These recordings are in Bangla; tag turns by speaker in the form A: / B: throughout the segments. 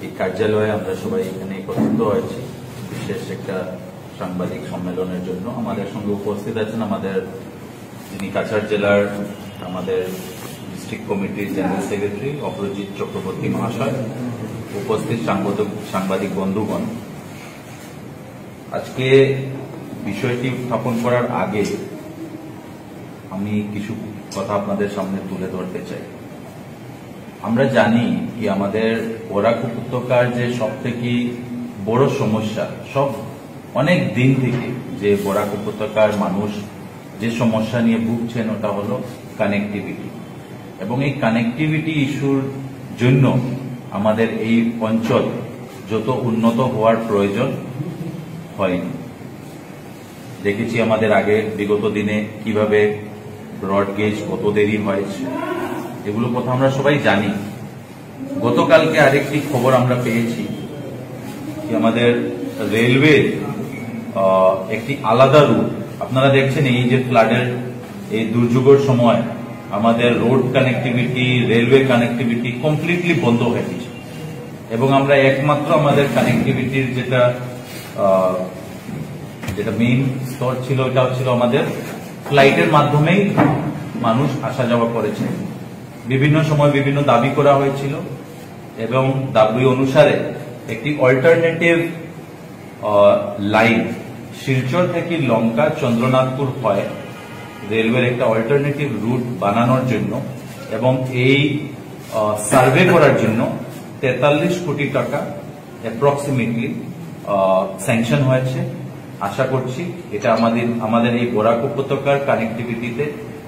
A: এই কার্যালয়ে আমরা সবাই এখানে একত্রিত হয়েছি বিশেষ একটা সাংবাদিক সম্মেলনের জন্য। আমাদের সঙ্গে উপস্থিত আছেন আমাদের যিনি কাছাড় জেলার আমাদের ডিস্ট্রিক্ট কমিটির জেনারেল সেক্রেটারি অপরাজিৎ চক্রবর্তী মহাশয়, উপস্থিত সাংবাদিক বন্ধুগণ। আজকে বিষয়টি উত্থাপন করার আগে আমি কিছু কথা আপনাদের সামনে তুলে ধরতে চাই। আমরা জানি কি আমাদের বরাক উপত্যকার যে সব থেকে বড় সমস্যা, সব অনেক দিন থেকে যে বরাক উপত্যকার মানুষ যে সমস্যা নিয়ে ভুগছেন ওটা হলো কানেক্টিভিটি, এবং এই কানেক্টিভিটি ইস্যুর জন্য আমাদের এই অঞ্চল যত উন্নত হওয়ার প্রয়োজন হয়নি। দেখেছি আমাদের আগে বিগত দিনে কিভাবে ব্রডগেজ কত দেরি হয়েছে, এগুলো কথা আমরা সবাই জানি। গতকালকে আরেকটি খবর আমরা পেয়েছি যে আমাদের রেলওয়ে একটি আলাদা রুট, আপনারা দেখছেন এই যে ফ্লাডের এই দুর্যোগের সময় আমাদের road connectivity, railway connectivity completely বন্ধ হয়ে গেছে, এবং আমরা একমাত্র আমাদের কানেক্টিভিটির যেটা মেইন স্তর ছিল এটা ছিল আমাদের ফ্লাইটের মাধ্যমেই মানুষ আসা যাওয়া করেছে। বিভিন্ন সময় বিভিন্ন দাবি করা হয়েছিল এবং দাবি অনুসারে একটি অল্টারনেটিভ লাইন শিলচর থেকে লঙ্কা চন্দ্রনাথপুর হয় রেলওয়ের একটা অল্টারনেটিভ রুট বানানোর জন্য, এবং এই সার্ভে করার জন্য 43 কোটি টাকা অ্যাপ্রক্সিমেটলি স্যাংশন হয়েছে। আশা করছি এটা আমাদের এই বরাক উপত্যকার কানেক্টিভিটিতে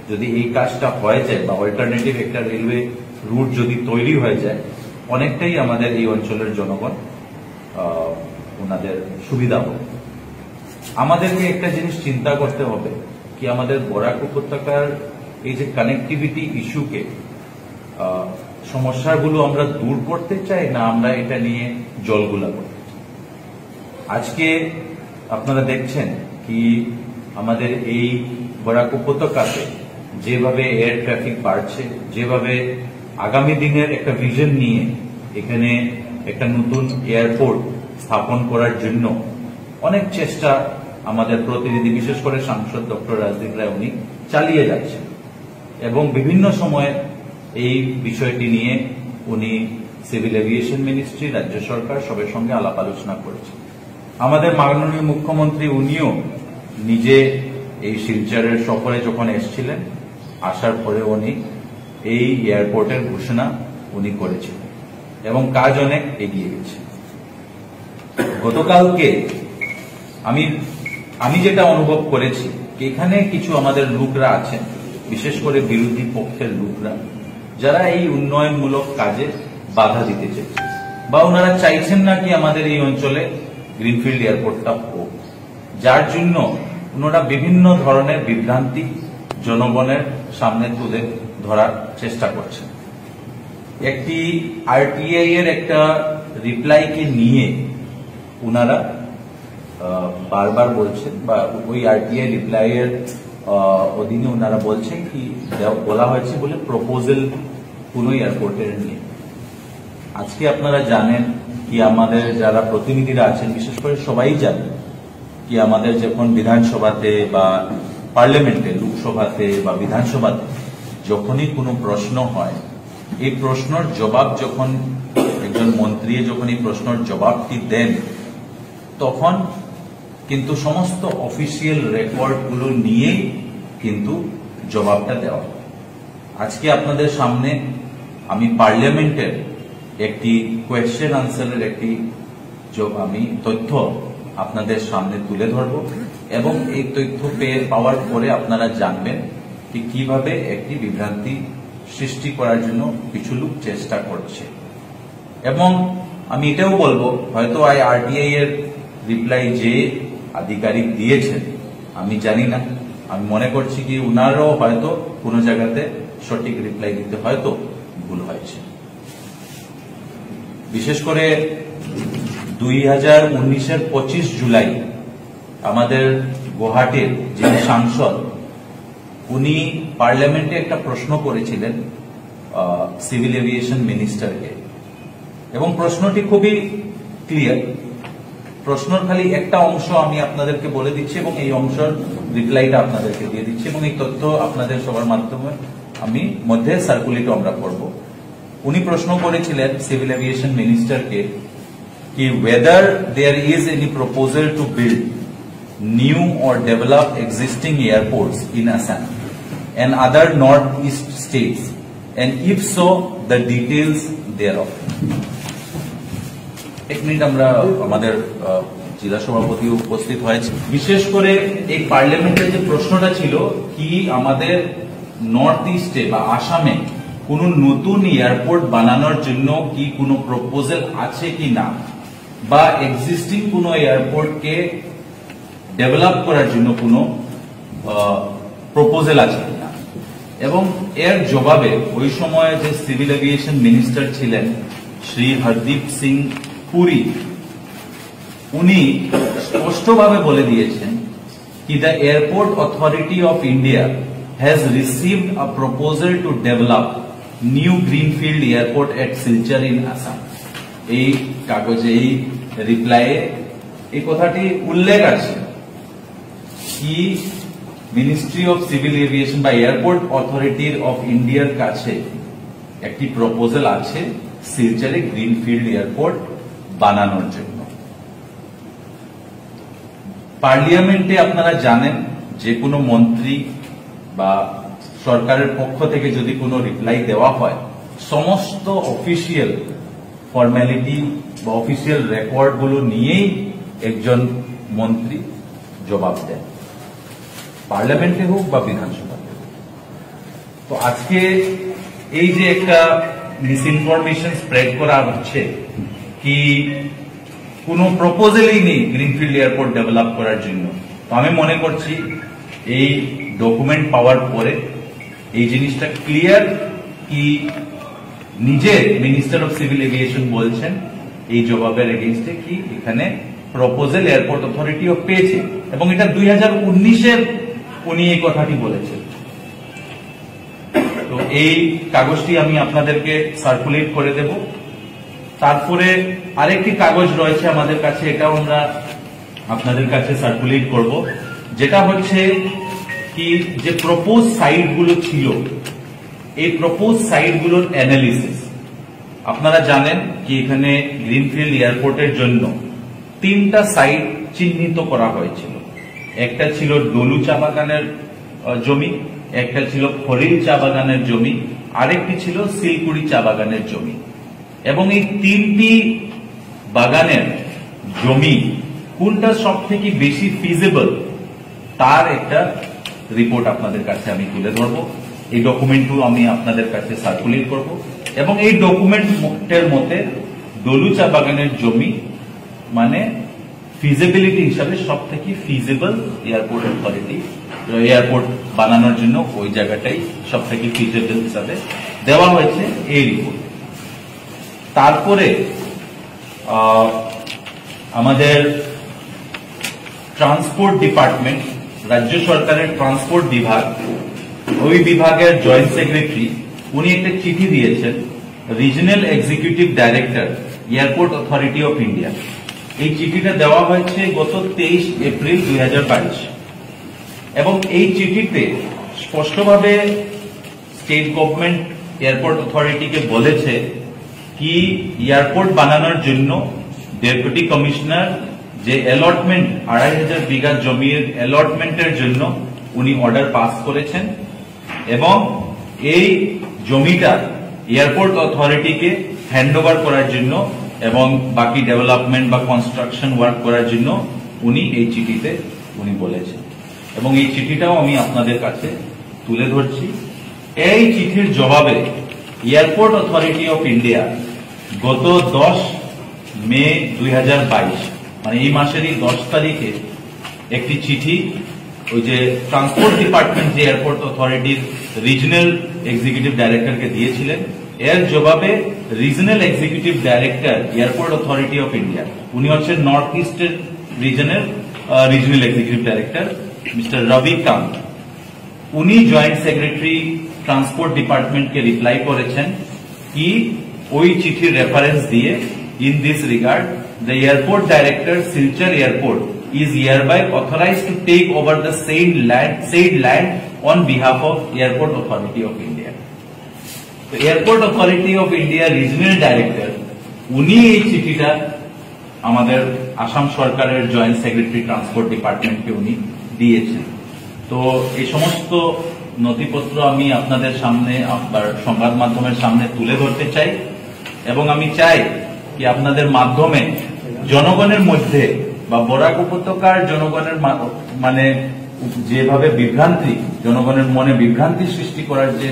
A: যদি এই কাজটা হয়ে যায় বা অল্টারনেটিভ একটা রেলওয়ে রুট যদি তৈরি হয়ে যায়, অনেকটাই আমাদের এই অঞ্চলের জনগণ ওনাদের সুবিধা হবে। আমাদেরকে একটা জিনিস চিন্তা করতে হবে কি আমাদের বরাক উপত্যকার এই যে কানেক্টিভিটি ইস্যুকে সমস্যাগুলো আমরা দূর করতে চাই না আমরা এটা নিয়ে জলগুলা করতে চাই। আজকে আপনারা দেখছেন কি আমাদের এই বরাক উপত্যকাতে যেভাবে এয়ার ট্রাফিক বাড়ছে, যেভাবে আগামী দিনের একটা ভিশন নিয়ে এখানে একটা নতুন এয়ারপোর্ট স্থাপন করার জন্য অনেক চেষ্টা আমাদের প্রতিনিধি বিশেষ করে সাংসদ ডক্টর রাজদীপ রায় উনি চালিয়ে যাচ্ছেন, এবং বিভিন্ন সময়ে এই বিষয়টি নিয়ে উনি সিভিল এভিয়েশন মিনিস্ট্রি, রাজ্য সরকার সবের সঙ্গে আলাপ আলোচনা করেছেন। আমাদের মাননীয় মুখ্যমন্ত্রী উনিও নিজে এই শিলচরের সফরে যখন এসেছিলেন, আসার পরে উনি এই এয়ারপোর্টের ঘোষণা উনি করেছিলেন এবং কাজ অনেক এগিয়ে গেছে। গতকালকে আমি যেটা অনুভব করেছি এখানে কিছু আমাদের লোকরা আছেন, বিশেষ করে বিরোধী পক্ষের লোকরা, যারা এই উন্নয়নমূলক কাজে বাধা দিতে চাইছে বা ওনারা চাইছেন না কি আমাদের এই অঞ্চলে গ্রিনফিল্ড এয়ারপোর্টটা হোক, যার জন্য ওনারা বিভিন্ন ধরনের বিভ্রান্তি জনগণের সামনে তুলে ধরার চেষ্টা করছেন। একটি আরটিআই এর একটা রিপ্লাইকে নিয়ে ওনারা বারবার বলছেন, বা ওই আরটিআই রিপ্লাই এর অধীনে ওনারা বলছেন কি বলা হয়েছে বলে প্রপোজাল কোন এয়ারপোর্টের নিয়ে। আজকে আপনারা জানেন কি আমাদের যারা প্রতিনিধিরা আছেন বিশেষ করে সবাই জানেন কি আমাদের যখন বিধানসভাতে বা পার্লামেন্টে, লোকসভাতে বা বিধানসভাতে যখনই কোনো প্রশ্ন হয়, এই প্রশ্নের জবাব যখন একজন মন্ত্রী যখন এই প্রশ্নের জবাবটি দেন, তখন কিন্তু সমস্ত অফিসিয়াল রেকর্ডগুলো নিয়েই কিন্তু জবাবটা দেওয়া হয়। আজকে আপনাদের সামনে আমি পার্লামেন্টের একটি কোয়েশ্চেন আনসারের একটি আমি তথ্য আপনাদের সামনে তুলে ধরব, এবং এই তথ্য পাওয়ার পরে আপনারা জানবেন কিভাবে একটি বিভ্রান্তি সৃষ্টি করার জন্য কিছু লোক চেষ্টা করছে। এবং আমি এটাও বলবো, হয়তো আরটিআই এর রিপ্লাই যে আধিকারিক দিয়েছেন আমি জানি না, আমি মনে করছি কি উনারও হয়তো কোনো জায়গাতে সঠিক রিপ্লাই দিতে হয়তো ভুল হয়েছে। বিশেষ করে 2019-এর 25 জুলাই আমাদের গুয়াহাটির যিনি সাংসদ উনি পার্লামেন্টে একটা প্রশ্ন করেছিলেন সিভিল এভিয়েশন মিনিস্টারকে এবং প্রশ্নটি খুবই ক্লিয়ার। প্রশ্নর খালি একটা অংশ আমি আপনাদেরকে বলে দিচ্ছি এবং এই অংশের রিপ্লাইটা আপনাদেরকে দিয়ে দিচ্ছি এবং এই তথ্য আপনাদের সবার মাধ্যমে আমি মধ্যে সার্কুলেট আমরা করব। উনি প্রশ্ন করেছিলেন সিভিল এভিয়েশন মিনিস্টারকে कि whether there is any proposal to build new or develop existing airports in Assam and other northeast states, and if so, the details thereof. এক মিনিট, আমরা আমাদের জেলা সভাপতি উপস্থিত হয়েছে। বিশেষ করে এই পার্লামেন্টের যে প্রশ্নটা ছিল কি আমাদের নর্থ ইস্টে বা আসামে কোন নতুন এয়ারপোর্ট বানানোর জন্য কি কোনো প্রপোজাল আছে কি না, বা এক্সিস্টিং কোনো এয়ারপোর্টকে ডেভেলপ করার জন্য কোনো প্রপোজাল আছে কিনা। এবং এর জবাবে ওই সময় যে সিভিল এভিয়েশন মিনিস্টার ছিলেন শ্রী হরদীপ সিং পুরী, উনি স্পষ্টভাবে বলে দিয়েছেন কি the airport authority of India has received a proposal to develop new greenfield airport at Silchar in Assam. এই কাগজে এই রিপ্লাইয়ে এই কথাটি উল্লেখ আছে কি মিনিস্ট্রি অফ সিভিল এভিয়েশন বা এয়ারপোর্ট অথরিটি অফ ইন্ডিয়ার কাছে একটি প্রপোজাল আছে সিলচারে গ্রিনফিল্ড এয়ারপোর্ট বানানোর জন্য। পার্লামেন্টে আপনারা জানেন যে কোনো মন্ত্রী বা সরকারের পক্ষ থেকে যদি কোনো রিপ্লাই দেওয়া হয়, সমস্ত অফিসিয়াল ফর্মালিটি বা অফিসিয়াল রেকর্ড গুলো নিয়েই একজন মন্ত্রী জবাব দেন, পার্লামেন্টে হোক বা বিধানসভাতে হোক। তো আজকে এই যে একটা মিসইনফরমেশন স্প্রেড করা হচ্ছে কি কোনো প্রপোজালই নেই গ্রিনফিল্ড এয়ারপোর্ট ডেভেলপ করার জন্য, তো আমি মনে করছি এই ডকুমেন্ট পাওয়ার পরে এই জিনিসটা ক্লিয়ার কি নিজে মিনিস্টার অফ সিভিল এভিয়েশন বলছেন এই জবাবের এগেইনস্টে কি এখানে প্রপোজাল এয়ারপোর্ট অথরিটিও পেয়েছে এবং এটা 2019-এর উনি এই কথাটি বলেছেন। তো এই কাগজটি আমি আপনাদেরকে সার্কুলেট করে দেব। তারপরে আরেকটি কাগজ রয়েছে আমাদের কাছে, এটাও আমরা আপনাদের কাছে সার্কুলেট করব, যেটা হচ্ছে কি যে প্রপোজ সাইট গুলো ছিল, এই প্রপোজ সাইট গুলোর অ্যানালিসিস। আপনারা জানেন কি এখানে গ্রিনফিল্ড এয়ারপোর্টের জন্য 3টা সাইট চিহ্নিত করা হয়েছিল। একটা ছিল ডলু চা বাগানের জমি, একটা ছিল খরিল চা বাগানের জমি, আরেকটি ছিল শিলকুড়ি চা বাগানের জমি। এবং এই 3টি বাগানের জমি কোনটা সব থেকে বেশি ফিজিবল তার একটা রিপোর্ট আপনাদের কাছে আমি তুলে ধরবো। এই ডকুমেন্টও আমি আপনাদের কাছে সার্কুলেট করব এবং এই ডকুমেন্টের মধ্যে ডলু চা বাগানের জমি মানে ফিজিবিলিটি হিসাবে সব থেকে ফিজিবল এয়ারপোর্ট অথরিটি এয়ারপোর্ট বানানোর জন্য ওই জায়গাটাই সব থেকে ফিজিবল হিসাবে দেওয়া হয়েছে এই রিপোর্ট। তারপরে আমাদের ট্রান্সপোর্ট ডিপার্টমেন্ট, রাজ্য সরকারের ট্রান্সপোর্ট বিভাগ, ওই বিভাগের জয়েন্ট সেক্রেটারি উনি একটা চিঠি দিয়েছেন regional executive director airport authority of India. এই চিঠিটা দেওয়া হয়েছে গত 23 এপ্রিল 2022 এবং এই চিঠিতে স্পষ্টভাবে স্টেট গভর্নমেন্ট এয়ারপোর্ট অথরিটিকে বলেছে কি এয়ারপোর্ট বানানোর জন্য ডেপুটি কমিশনার যে অ্যালটমেন্ট 2500 বিঘা জমির অ্যালটমেন্টের জন্য উনি অর্ডার পাস করেছেন এবং এই জমিটা এয়ারপোর্ট অথরিটিকে হ্যান্ডওভার করার জন্য এবং বাকি ডেভেলপমেন্ট বা কনস্ট্রাকশন ওয়ার্ক করার জন্য উনি এই চিঠিতে উনি বলেছেন এবং এই চিঠিটাও আমি আপনাদের কাছে তুলে ধরছি। এই চিঠির জবাবে এয়ারপোর্ট অথরিটি অফ ইন্ডিয়া গত 10 মে 2022 মানে এই মাসেরই 10 তারিখে একটি চিঠি ওই যে ট্রান্সপোর্ট ডিপার্টমেন্ট যে এয়ারপোর্ট অথরিটির রিজনাল এক্সিকিউটিভ ডাইরেক্টরকে দিয়েছিলেন, এর জবাবে regional executive director airport authority of India উনি হচ্ছেন নর্থ ইস্টের রিজনের রিজনাল এক্সিকিউটিভ ডাইরেক্টর মিস্টার রবি কান্ত, উনি জয়েন্ট সেক্রেটারি ট্রান্সপোর্ট ডিপার্টমেন্টকে রিপ্লাই করেছেন কি ওই চিঠির রেফারেন্স দিয়ে in this regard the airport director Silchar airport is hereby authorized to take over the said land on behalf of Airport Authority of India. The Airport Authority of India Regional Director উনি এই চিঠিটা আমাদের আসাম সরকারের জয়েন্ট সেক্রেটারি ট্রান্সপোর্ট ডিপার্টমেন্টকে উনি দিয়েছেন। তো এই সমস্ত নথিপত্র আমি আপনাদের সামনে আপনার সংবাদ মাধ্যমের সামনে তুলে ধরতে চাই এবং আমি চাই কি আপনাদের মাধ্যমে জনগণের মধ্যে বা বরাক উপত্যকার জনগণের মানে যেভাবে বিভ্রান্তি জনগণের মনে বিভ্রান্তি সৃষ্টি করার যে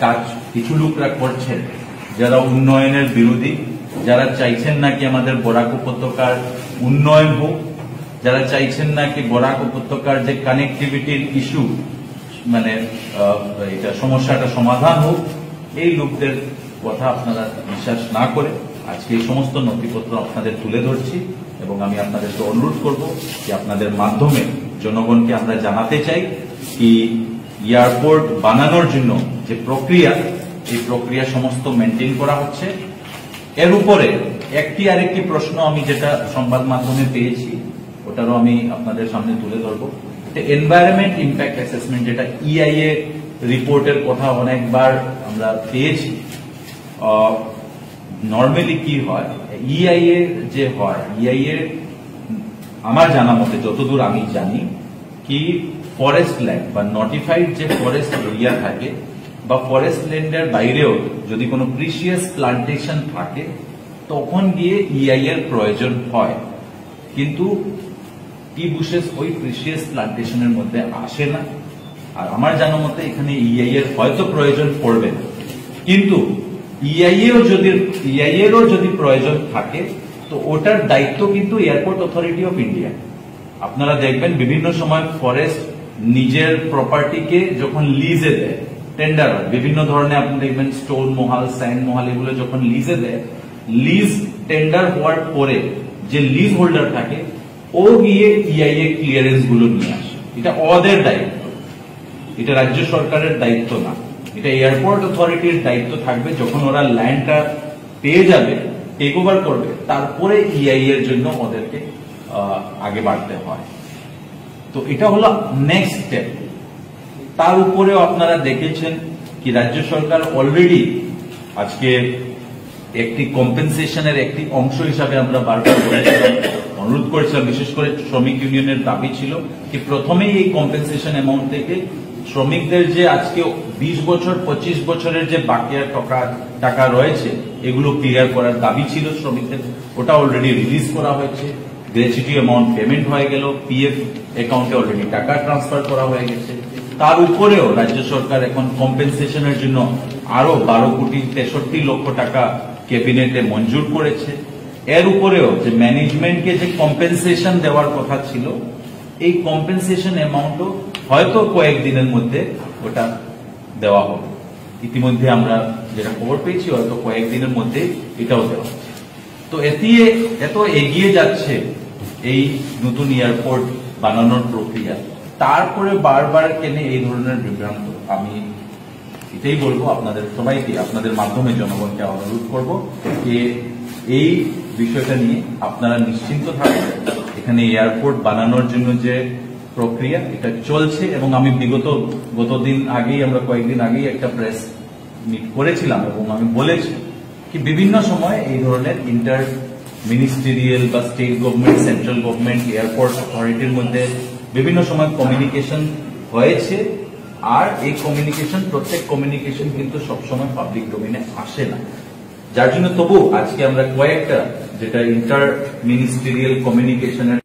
A: কাজ কিছু লোকরা করছেন, যারা উন্নয়নের বিরোধী, যারা চাইছেন নাকি আমাদের বরাক উপত্যকার উন্নয়ন হোক, যারা চাইছেন নাকি বরাক উপত্যকার যে কানেক্টিভিটির ইস্যু মানে এটা সমস্যাটা সমাধান হোক, এই লোকদের কথা আপনারা বিশ্বাস না করে আজকে এই সমস্ত নথিপত্র আপনাদের তুলে ধরছি এবং আমি আপনাদেরকে অনুরোধ করব যে আপনাদের মাধ্যমে জনগণকে আমরা জানাতে চাই কি এয়ারপোর্ট বানানোর জন্য যে প্রক্রিয়া, এই প্রক্রিয়া সমস্ত মেনটেন করা হচ্ছে। এর উপরে একটি আরেকটি প্রশ্ন আমি যেটা সংবাদ মাধ্যমে পেয়েছি ওটারও আমি আপনাদের সামনে তুলে ধরবো। এনভায়রনমেন্ট ইম্প্যাক্ট অ্যাসেসমেন্ট যেটা ইআইএ রিপোর্টের কথা অনেকবার আমরা পেয়েছি। নর্মালি কি হয়, ইআইএ যে হয়, ইআইএ আমার জানা মতে যতদূর আমি জানি কি ফরেস্ট ল্যান্ড বা নোটিফাইড যে ফরেস্ট এরিয়া থাকে বা ফরেস্ট ল্যান্ডের বাইরেও যদি কোনো প্রিসিয়াস প্লান্টেশন থাকে তখন গিয়ে ইআইএর প্রয়োজন হয়, কিন্তু টি বুশেস ওই প্রিসিয়াস প্লান্টেশনের মধ্যে আসে না। আর আমার জানা মতে এখানে ইআইএর হয়তো প্রয়োজন পড়বে না, কিন্তু ইআইএরও যদি প্রয়োজন থাকে তো ওটার দায়িত্ব কিন্তু এয়ারপোর্ট অথরিটি অফ ইন্ডিয়া। আপনারা দেখবেন বিভিন্ন সময় ফরেস্ট নিজের প্রপার্টিকে যখন লিজে দেয়, টেন্ডার হয় বিভিন্ন ধরনের, আপনি দেখবেন স্টোন মহাল, স্যান্ড মহাল, এগুলো যখন লিজে দেয়, লিজ টেন্ডার হওয়ার পরে যে লিজ হোল্ডার থাকে ও গিয়ে ইআইএ ক্লিয়ারেন্স গুলো নিয়ে আসে। এটা ওদের দায়িত্ব, এটা রাজ্য সরকারের দায়িত্ব না, এটা এয়ারপোর্ট অথরিটির দায়িত্ব থাকবে। যখন ওরা ল্যান্ডটা পেয়ে যাবে, টেক ওভার করবে, তারপরে ইআইএ এর জন্য ওদেরকে আগে বাড়তে হয়। তো এটা হলো নেক্সট স্টেপ। তার উপরেও আপনারা দেখেছেন কি রাজ্য সরকার অলরেডি আজকে একটি কম্পেনসেশনের একটি অংশ হিসাবে আমরা বারবার অনুরোধ করেছিলাম, বিশেষ করে শ্রমিক ইউনিয়নের দাবি ছিল কি প্রথমেই এই কম্পেনসেশন অ্যামাউন্ট থেকে শ্রমিকদের যে আজকে 20 বছর 25 বছরের যে বাকিয়া টাকা রয়েছে এগুলো ক্লিয়ার করার দাবি ছিল শ্রমিকদের। ওটা অলরেডি রিলিজ করা হয়েছে, গ্র্যাচুইটি অ্যামাউন্ট পেমেন্ট হয়ে গেল, পিএফ অ্যাকাউন্টে অলরেডি টাকা ট্রান্সফার করা হয়ে গেছে। তার উপরেও রাজ্য সরকার এখন কম্পেনসেশনের জন্য আরো 12 কোটি 63 লক্ষ টাকা ক্যাবিনেটে মঞ্জুর করেছে। এর উপরেও যে ম্যানেজমেন্টকে যে কম্পেনসেশন দেওয়ার কথা ছিল, এই কম্পেনসেশন অ্যামাউন্টও হয়তো কয়েকদিনের মধ্যে ওটা দেওয়া হবে। ইতিমধ্যে আমরা যেটা খবর পেয়েছি হয়তো কয়েকদিনের মধ্যে এটাও দেওয়া হচ্ছে। তো এত এগিয়ে যাচ্ছে এই নতুন এয়ারপোর্ট বানানোর প্রক্রিয়া, তারপরে বারবার কেন এই ধরনের বিভ্রান্ত? আমি এটাই বলবো আপনাদের সবাইকে, আপনাদের মাধ্যমে জনগণকে অনুরোধ করব যে এই বিষয়টা নিয়ে আপনারা নিশ্চিন্ত থাকবেন। এখানে এয়ারপোর্ট বানানোর জন্য যে প্রক্রিয়া এটা চলছে এবং আমি আমরা কয়েকদিন আগেই একটা প্রেস মিট করেছিলাম এবং আমি বলেছি কি বিভিন্ন সময় এই ধরনের ইন্টার মিনিস্টেরিয়াল বা state government, central government, airport অথরিটির মধ্যে বিভিন্ন সময় কমিউনিকেশন হয়েছে। আর এই প্রত্যেক কমিউনিকেশন কিন্তু সবসময় পাবলিক ডোমেইনে আসে না, যার জন্য তবু আজকে আমরা কয়েকটা যেটা ইন্টার মিনিস্টেরিয়াল কমিউনিকেশনের